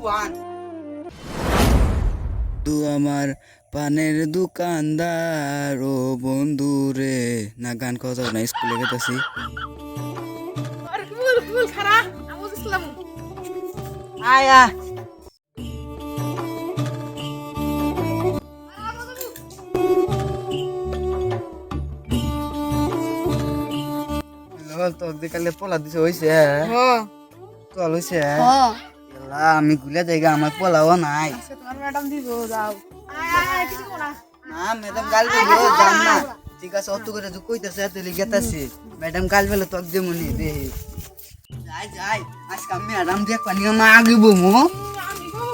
1 তু আমার পানের দোকানদার ও বন্ধু রে না গান কথা না স্কুলে গেতাছি আরে কুল খারা আমুজ ইসলাম আয়া লল তো দেখালে পোলা দিছে হইছে তো হইছে এলা আমি গুলা জায়গা আমার পোলাও নাই আচ্ছা তোমার ম্যাডাম দিব যাও আয় কিছু কোনা না ম্যাডাম গাল বলো জান না ঠিক আছে অত করে যে কইতাছে তেলি গেতাছি ম্যাডাম গাল বলে তো দেমনি দে যাই যাই আজকে আমি ম্যাডাম দেখ পানি না আগিব মো আমি গো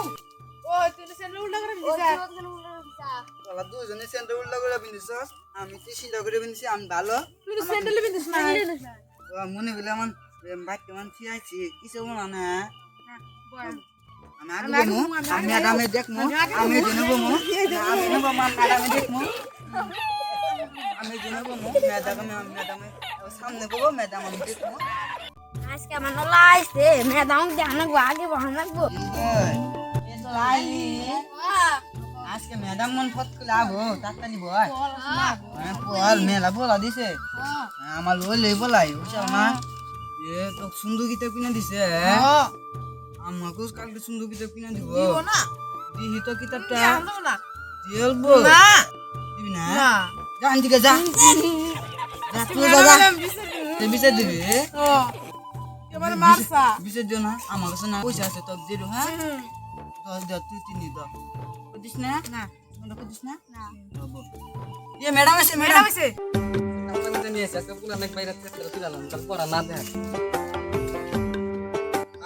ওই তুই সেন্ডে উল্টা করে দিছা তোলা দুজনে সেন্টার উল্টা করে বিনিছস আমি কি সিধা করে বিনিছি আমি ভালো তুই সেন্ডেল বিন্দিস না তো মনে হইলো মান বাইক কেমন থিয়াইছি কিছু মনে না আমি আগিব মো আমি ম্যাডামে দেখমু আমি জেনব মো আমি জেনব মা ম্যাডামে দেখমু আমি জেনব মো ম্যাডামে সামনে বলবো ম্যাডাম আমি দেখমু আজকে আমার নলা আইছে ম্যাডাম জানাবো আগে বানাবো আজকে ম্যাডাম মন ফট করে আবো তাড়াতাড়ি বল বল মেলা বলা দিছে আমার লই লই বলাই বুঝছো না এ তো সুন্দর কিতাব কিনে দিছে আমাকে কালকে সুন্দর কিতাব কিনে দিব দিব না দিহি তো কিতাবটা আনবো না দিলবো না দিবি না না যা আনদিকে যা যা তুই যা তুই বিচার দিবি ও এবারে মারসা বিচার দিও না আমার কাছে না পয়সা আছে তো দিরু হ্যাঁ দশ দে তুই তিন দে বুঝিস না না তোমরা বুঝিস না না এ ম্যাডাম আছে ম্যাডাম আছে আমাকে নিয়ে এসে আজকে পুরো অনেক বাইরে থেকে তুলে আনলাম তার পড়া না দেখ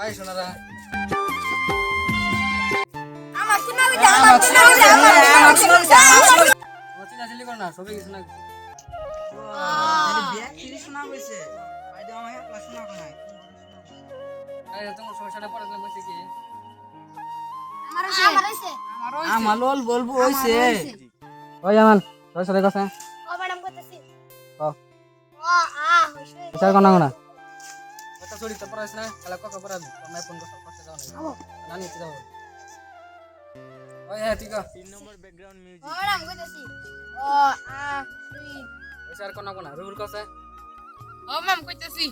আয় সোনারা আমার কিনা বিটা আমার কিনা বিটা আমার চিনাচিলি কর না সবাই কিছু না ব্যাগ ফিরে শোনা হইছে বাইরে আমার একলা শোনা নাই আরে তোমার সমস্যাটা পড়া গেলে বসে কি আমার হইছে আমার লল বলবো হইছে ওই আমার তোর সাথে কথা ও ম্যাডাম কইতাছি ও ও হইছে বিচার কোনা কোনা কথা ছড়ি তো পড়াছ না তাহলে কথা পড়াবি আমি ফোন করতে কষ্ট যাও না নানি কি যাও ওই হ্যাঁ ঠিক আছে 3 নম্বর ব্যাকগ্রাউন্ড মিউজিক ও ম্যাডাম কইতাছি ও সুই বিচার কোনা কোনা রুল কথা ও ম্যাম কইতাছি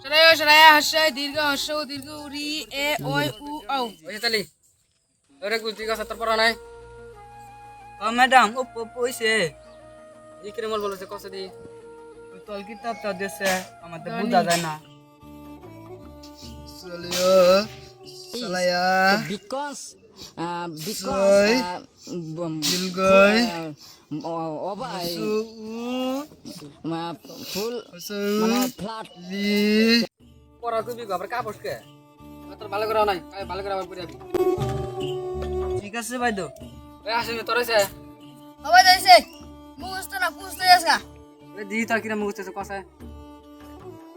সরায়া হর্ষয় দীর্ঘ হর্ষ দীর্ঘ উরি এ ওই উ ও ওই তালি ওরে কুল ঠিক আছে তোর পড়া নাই ও ম্যাডাম ও হইছে এই কি মল বলছে কষ্ট দি ওই তল কিতাবটা দেছে আমাদের বুঝা যায় না চলিও চলায়া because Soy. দিলগই obai সু full সু মানে flat লি পড়া কবি আবার কা বসকে তোর ভালো করে নাই ভালো করে আবার পড়াবি ঠিক আছে ভাইদো ওই আসেনি তোর এসে ও ভাই যাইছে মুস্ত না কুস্ত এসা ওই দি তোর কিরা মুখতে কথা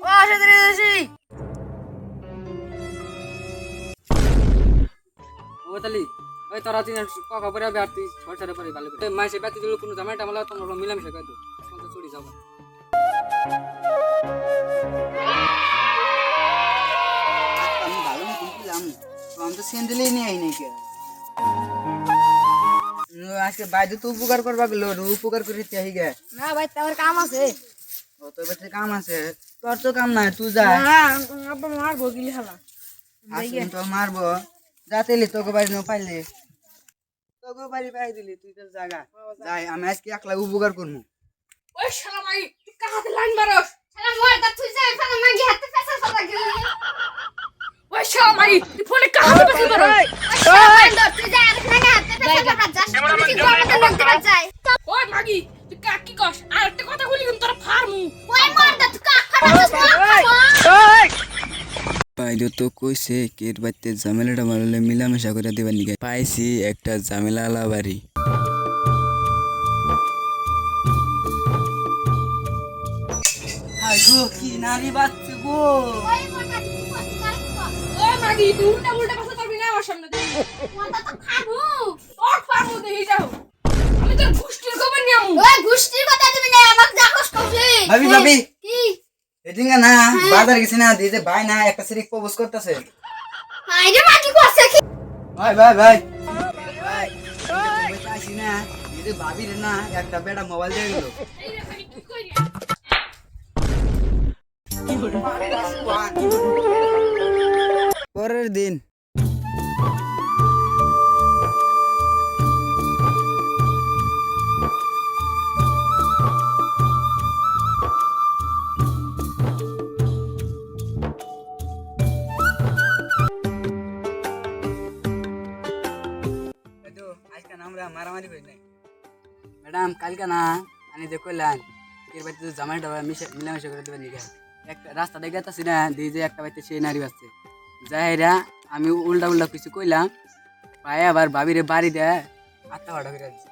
ও আসে দিছি ও তালি ওই তোরা তিন কথা পড়াবি আর তুই ছড়ছড়ে পড়ি ভালো করে মাইসে বাতি দিল কোনো জামাইটা মালা তোমরা মিলামিশা করে দো সন্ত চড়ি যাও আমি ভালো মতো বুঝলাম আমি তো স্যান্ডেলই নিয়ে আই নাকি আজকে বাইরে তো উপকার করবা গেল উপকার করে চাই গে না ভাই তোমার কাম আছে ও তো বেটে কাম আছে তোর তো কাম নাই তুই যা না আব্বা মারবো গিলি হালা আসুন তো মারবো যাতেলি তোকে বাড়ি না পাইলে তোকে বাড়ি পাই দিলি তুই তো জায়গা যাই আমি আজকে একলা উপকার করবো ওই শালা ভাই তুই কাহাতে লাইন মারস শালা মোর দা তুই যাই ফানা মাগি হাতে পেছা সদা গেলি ওই শালা ভাই তুই ফোনে কাহাতে বসে মারস তুই যাই আর ফানা হাতে পেছা সদা যাস তুই গরমতে লাগতে যাই ওই মাগি তুই কি কস আর একটা কথা বলি কিন্তু তোর ফার্মু ওই মোর দা তুই কাহাতে পাইলো তো কইছে কের বাইতে ঝামেলাটা মারলে মিলামেশা করে দিবার নিকে পাইছি একটা ঝামেলা আলা বাড়ি হাই গো কি নারী বাচ্চা গো ওই মোর দা তুই কষ্ট কর ওই মাগি তুই উল্টা উল্টা কথা করবি না আমার সামনে তুই মোর দা তো খাবো তোর ফার্মু দেখি যাও আমি তোর গুষ্টির খবর নিয়ে আমু ওই গুষ্টির কথা তুমি না আমাকে জাকস কইছি ভাবি ভাবি কি এদিকে না বাজার গেছে না দিতে ভাই না একটা সিরিক প্রপোজ করতেছে আইরে মাগি কইছে কি ভাই ভাই ভাই ভাই আসি না এই যে ভাবি রে না একটা বেটা মোবাইল দিয়ে গেল পরের দিন আজকে আমরা মারামারি করি নাই ম্যাডাম কালকে না আমি যে কইলাম এর বাড়িতে জামাইটা মিলামিশা করে দেবেন নিকা একটা রাস্তা দেখে যাচ্ছি না দিয়ে যে একটা বাড়িতে সেই নারী বাসছে যাইরা আমি উল্টা উল্টা কিছু কইলাম পায়ে আবার ভাবিরে বাড়ি দেয় আত্মা ভাড়া করে দিচ্ছে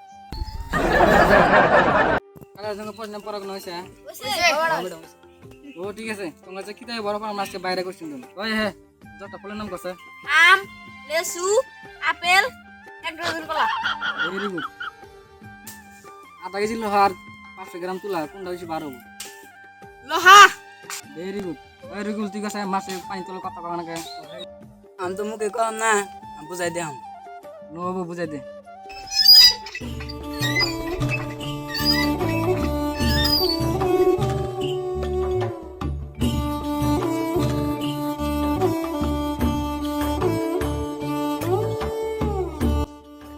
কালার সঙ্গে প্রশ্ন পড়ানো হয়েছে ও ঠিক আছে তোমরা যে কিতাবে বড় পড়া আজকে বাইরে করছেন তুমি ওই হ্যাঁ যতটা ফলের নাম কছে আম লেসু আপেল এক ডজন কলা ভেরি গুড আধা কেজি লোহার 500 গ্রাম তুলা কোনটা বেশি বার হবো লোহা ভেরি গুড ভেরি গুড ঠিক আছে মাসে পানি তোলা কথা কখনো কে আমি তো মুখে কম না আমি বুঝাই দিলাম লোহবো বুঝাই দে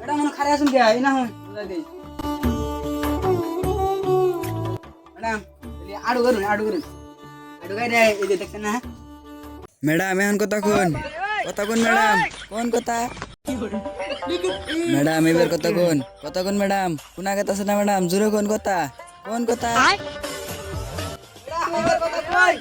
এটা মনে খারে আসুন কে এই না হয় বুঝাই দেই ম্যাডাম এই আড়ু করুন আড়ু গাই রে এই যে দেখছেন না ম্যাডাম এখন কথা কোন ম্যাডাম কোন কথা ম্যাডাম এবার কথা কোন ম্যাডাম কোনা কথা আছে না ম্যাডাম জোরে কোন কথা এবার কথা কই